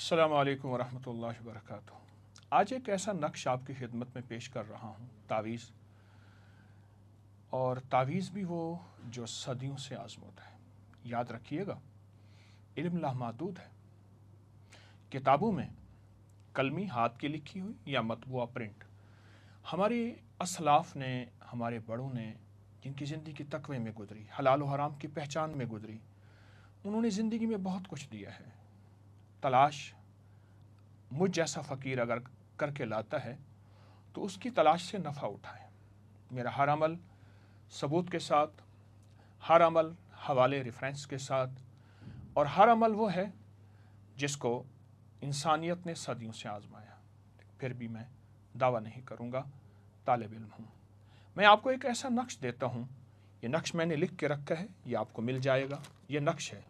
अस्सलामु अलैकुम वरहमतुल्लाहि वबरकातुहू। आज एक ऐसा नक्श आपकी खिदमत में पेश कर रहा हूँ, तावीज़। और तावीज़ भी वो जो सदियों से आज़मूदा है। याद रखिएगा, इल्म लामहदूद है। किताबों में कलमी हाथ की लिखी हुई या मतबूआ प्रिंट, हमारे असलाफ ने, हमारे बड़ों ने, जिनकी ज़िंदगी तकवे में गुजरी, हलाल व हराम की पहचान में गुजरी, उन्होंने ज़िंदगी में बहुत कुछ दिया है। तलाश मुझ जैसा फ़कीर अगर करके लाता है तो उसकी तलाश से नफ़ा उठाए। मेरा हर अमल सबूत के साथ, हर अमल हवाले रेफरेंस के साथ, और हर अमल वो है जिसको इंसानियत ने सदियों से आजमाया। फिर भी मैं दावा नहीं करूँगा, तालिब इल्म हूँ। मैं आपको एक ऐसा नक्श देता हूँ, ये नक्श मैंने लिख के रखा है, ये आपको मिल जाएगा। ये नक्श है,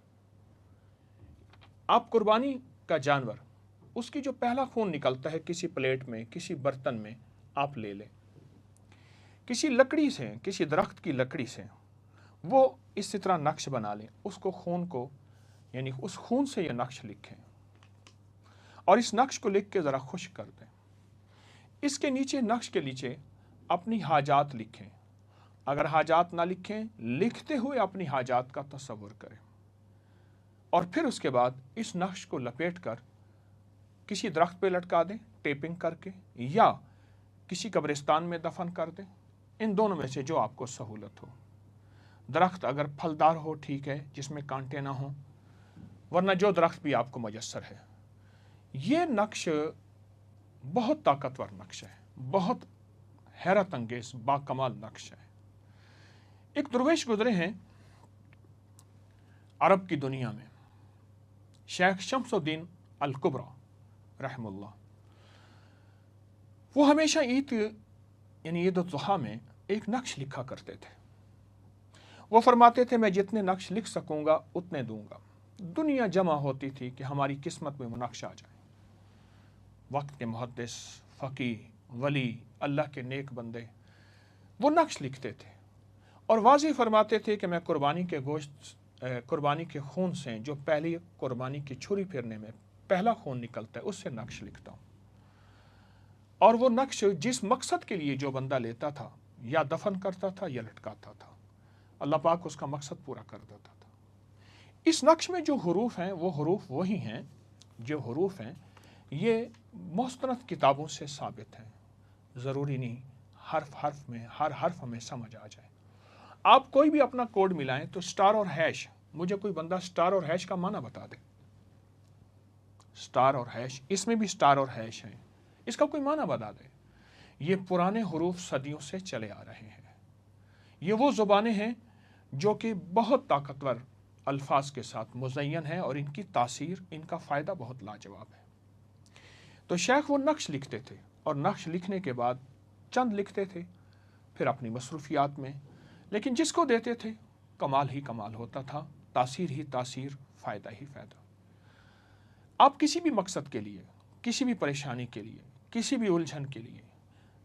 आप कुर्बानी का जानवर, उसकी जो पहला खून निकलता है किसी प्लेट में, किसी बर्तन में आप ले लें, किसी लकड़ी से, किसी दरख्त की लकड़ी से वो इसी तरह नक्श बना लें। उसको खून को, यानी उस खून से ये नक्श लिखें और इस नक्श को लिख के ज़रा खुश कर दें। इसके नीचे, नक्श के नीचे अपनी हाजात लिखें। अगर हाजात ना लिखें, लिखते हुए अपनी हाजात का तसव्वुर करें और फिर उसके बाद इस नक्श को लपेट कर किसी दरख्त पे लटका दें टेपिंग करके, या किसी कब्रिस्तान में दफन कर दें। इन दोनों में से जो आपको सहूलत हो। दरख्त अगर फलदार हो ठीक है, जिसमें कांटे ना हो, वरना जो दरख्त भी आपको मयस्सर है। ये नक्श बहुत ताकतवर नक्श है, बहुत हैरत अंगेज बाकमाल नक्श है। एक दुर्वेश गुजरे हैं अरब की दुनिया में, शेख शम्सुद्दीन अल कुबरा रहमुल्लाह। वो हमेशा ईद, यानी ईद उल ज़ुहा में एक नक्श लिखा करते थे। वो फरमाते थे, मैं जितने नक्श लिख सकूंगा उतने दूंगा। दुनिया जमा होती थी कि हमारी किस्मत में वो नक्श आ जाए। वक्त के मुहद्दिस, फ़कीह, वली, अल्लाह के नेक बंदे वो नक्श लिखते थे और वाज़ेह फरमाते थे कि मैं कुर्बानी के गोश्त, कुर्बानी के खून से, जो पहली कुर्बानी की छुरी फेरने में पहला खून निकलता है, उससे नक्श लिखता हूँ। और वो नक्श जिस मकसद के लिए जो बंदा लेता था, या दफन करता था या लटकाता था, अल्लाह पाक उसका मकसद पूरा कर देता था। इस नक्श में जो हरूफ हैं वो हरूफ वही हैं, जो हरूफ हैं ये मुस्तनद किताबों से साबित हैं। ज़रूरी नहीं हर्फ हर्फ में, हर हर्फ हमें समझ आ जाए। आप कोई भी अपना कोड मिलाएं तो स्टार और हैश, मुझे कोई बंदा स्टार और हैश का माना बता दे। स्टार और हैश, इसमें भी स्टार और हैश हैं, इसका कोई माना बता दे। ये पुराने हरूफ सदियों से चले आ रहे हैं। ये वो ज़ुबानें हैं जो कि बहुत ताकतवर अल्फाज के साथ मुज़य्यन है और इनकी तासीर, इनका फ़ायदा बहुत लाजवाब है। तो शेख वो नक्श लिखते थे और नक्श लिखने के बाद चंद लिखते थे, फिर अपनी मसरूफियात में, लेकिन जिसको देते थे कमाल ही कमाल होता था, तासीर ही तासीर, फ़ायदा ही फ़ायदा। आप किसी भी मकसद के लिए, किसी भी परेशानी के लिए, किसी भी उलझन के लिए,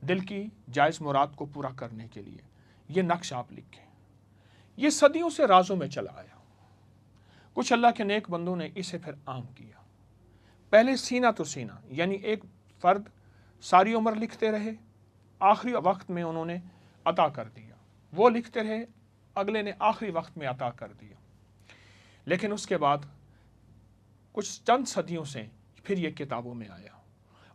दिल की जायज़ मुराद को पूरा करने के लिए ये नक्श आप लिखें। ये सदियों से राजों में चला आया। कुछ अल्लाह के नेक बंदों ने इसे फिर आम किया। पहले सीना तो सीना, यानी एक फ़र्द सारी उम्र लिखते रहे, आखिरी वक्त में उन्होंने अता कर दिया। वो लिखते रहे, अगले ने आखिरी वक्त में अता कर दिया। लेकिन उसके बाद कुछ चंद सदियों से फिर ये किताबों में आया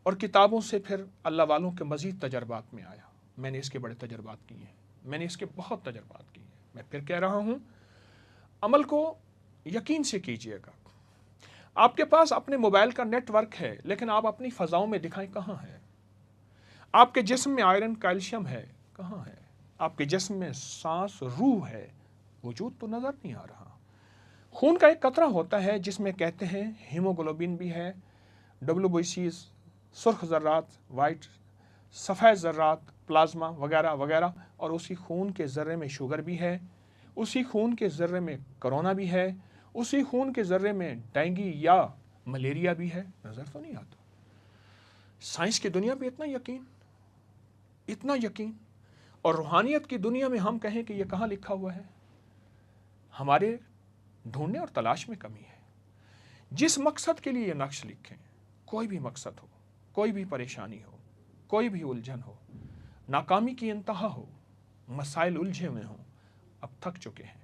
और किताबों से फिर अल्लाह वालों के मज़ीद तजर्बात में आया। मैंने इसके बड़े तजर्बात किए हैं, मैंने इसके बहुत तजर्बात किए हैं। मैं फिर कह रहा हूँ, अमल को यकीन से कीजिएगा। आपके पास अपने मोबाइल का नेटवर्क है, लेकिन आप अपनी फ़ज़ाओं में दिखाएं कहाँ है। आपके जिस्म में आयरन, कैल्शियम है, कहाँ है। आपके जिस्म में सांस, रूह है, वजूद तो नज़र नहीं आ रहा। खून का एक कतरा होता है जिसमें कहते हैं हीमोग्लोबिन भी है, WBCs, सुर्ख ज़र्रात, वाइट सफ़ेद ज़र्रात, प्लाज्मा वगैरह वगैरह, और उसी खून के ज़र्रे में शुगर भी है, उसी खून के ज़र्रे में कोरोना भी है, उसी खून के ज़र्रे में डेंगू या मलेरिया भी है। नज़र तो नहीं आता। साइंस की दुनिया पे इतना यकीन, इतना यकीन, और रूहानियत की दुनिया में हम कहें कि ये कहाँ लिखा हुआ है। हमारे ढूंढने और तलाश में कमी है। जिस मकसद के लिए ये नक्श लिखें, कोई भी मकसद हो, कोई भी परेशानी हो, कोई भी उलझन हो, नाकामी की इंतहा हो, मसाइल उलझे हुए हों, अब थक चुके हैं,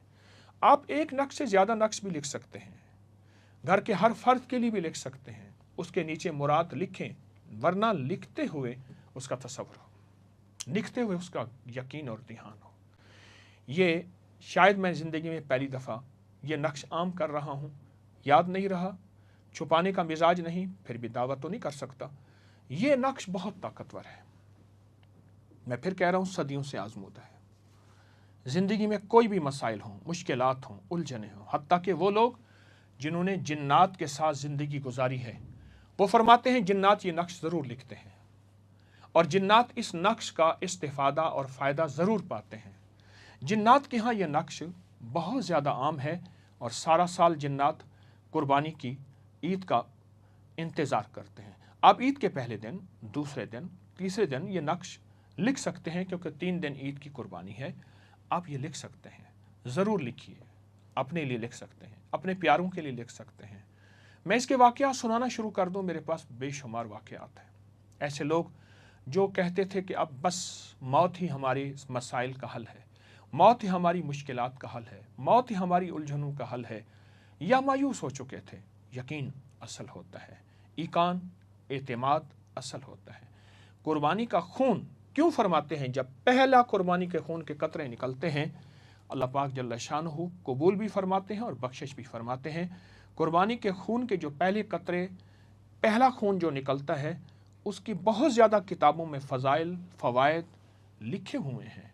आप एक नक्श से ज़्यादा नक्श भी लिख सकते हैं, घर के हर फर्द के लिए भी लिख सकते हैं, उसके नीचे मुराद लिखें, वरना लिखते हुए उसका तसव्वुर हो, लिखते हुए उसका यकीन और ध्यान हो। ये शायद मैं ज़िंदगी में पहली दफ़ा ये नक्श आम कर रहा हूँ, याद नहीं रहा, छुपाने का मिजाज नहीं, फिर भी दावा तो नहीं कर सकता। ये नक्श बहुत ताकतवर है, मैं फिर कह रहा हूँ सदियों से आजमूदा है। ज़िंदगी में कोई भी मसाइल हों, मुश्किलात हों, उलझने हों, हत्ता कि वो लोग जिन्होंने जिन्नात के साथ ज़िंदगी गुजारी है वो फरमाते हैं जिन्नात ये नक्श ज़रूर लिखते हैं और जिन्नात इस नक्श का इस्तिफ़ादा और फ़ायदा ज़रूर पाते हैं। जिन्नात के यहाँ यह नक्श बहुत ज़्यादा आम है और सारा साल जिन्नात कुर्बानी की ईद का इंतज़ार करते हैं। आप ईद के पहले दिन, दूसरे दिन, तीसरे दिन ये नक्श लिख सकते हैं क्योंकि 3 दिन ईद की कुर्बानी है। आप ये लिख सकते हैं, ज़रूर लिखिए, अपने लिए लिख सकते हैं, अपने प्यारों के लिए लिख सकते हैं। मैं इसके वाक़यात सुनाना शुरू कर दूँ, मेरे पास बेशुमार वाक़यात हैं। ऐसे लोग जो कहते थे कि अब बस मौत ही हमारे मसाइल का हल है, मौत ही हमारी मुश्किलात का हल है, मौत ही हमारी उलझनों का हल है, या मायूस हो चुके थे। यकीन असल होता है, ईकान एतमाद असल होता है। कुर्बानी का खून क्यों फरमाते हैं जब पहला कुर्बानी के खून के कतरे निकलते हैं, अल्लाह पाक जल्ल शानहू कबूल भी फरमाते हैं और बख्शिश भी फरमाते हैं। कुर्बानी के खून के जो पहले कतरे, पहला खून जो निकलता है, उसकी बहुत ज़्यादा किताबों में फ़ज़ाइल, फ़वाइद लिखे हुए हैं,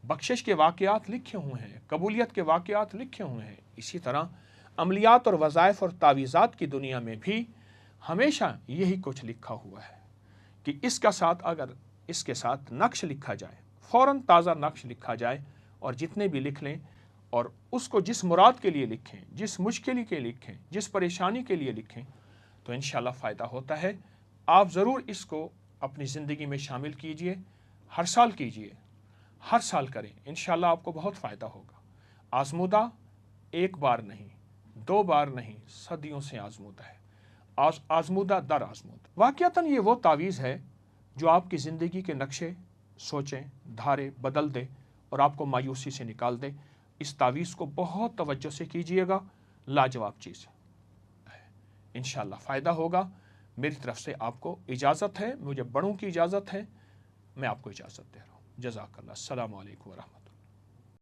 बख्शिश के वाक़यात लिखे हुए हैं, कबूलियत के वाक़यात लिखे हुए हैं। इसी तरह अमलियात और वज़ाइफ और तावीज़ात की दुनिया में भी हमेशा यही कुछ लिखा हुआ है कि इसका साथ अगर इसके साथ नक्श लिखा जाए, फ़ौरन ताज़ा नक्श लिखा जाए और जितने भी लिख लें और उसको जिस मुराद के लिए लिखें, जिस मुश्किल के लिए लिखें, जिस परेशानी के लिए लिखें, तो इंशाअल्लाह फ़ायदा होता है। आप ज़रूर इसको अपनी ज़िंदगी में शामिल कीजिए, हर साल कीजिए, हर साल करें, इंशाअल्लाह आपको बहुत फ़ायदा होगा। आज़मूदा एक बार नहीं, 2 बार नहीं, सदियों से आज़मूदा है, आज़मूदा दर आज़मूदा। वाक़यातन ये वो तावीज़ है जो आपकी ज़िंदगी के नक्शे, सोचें, धारे बदल दे और आपको मायूसी से निकाल दे। इस तावीज़ को बहुत तवज्जो से कीजिएगा, लाजवाब चीज़ है, इंशाअल्लाह फ़ायदा होगा। मेरी तरफ से आपको इजाज़त है, मुझे बड़ों की इजाज़त है, मैं आपको इजाज़त दे रहा हूँ। जज़ाकल्लाह। अस्सलामु अलैकुम व रहमतुल्लाह।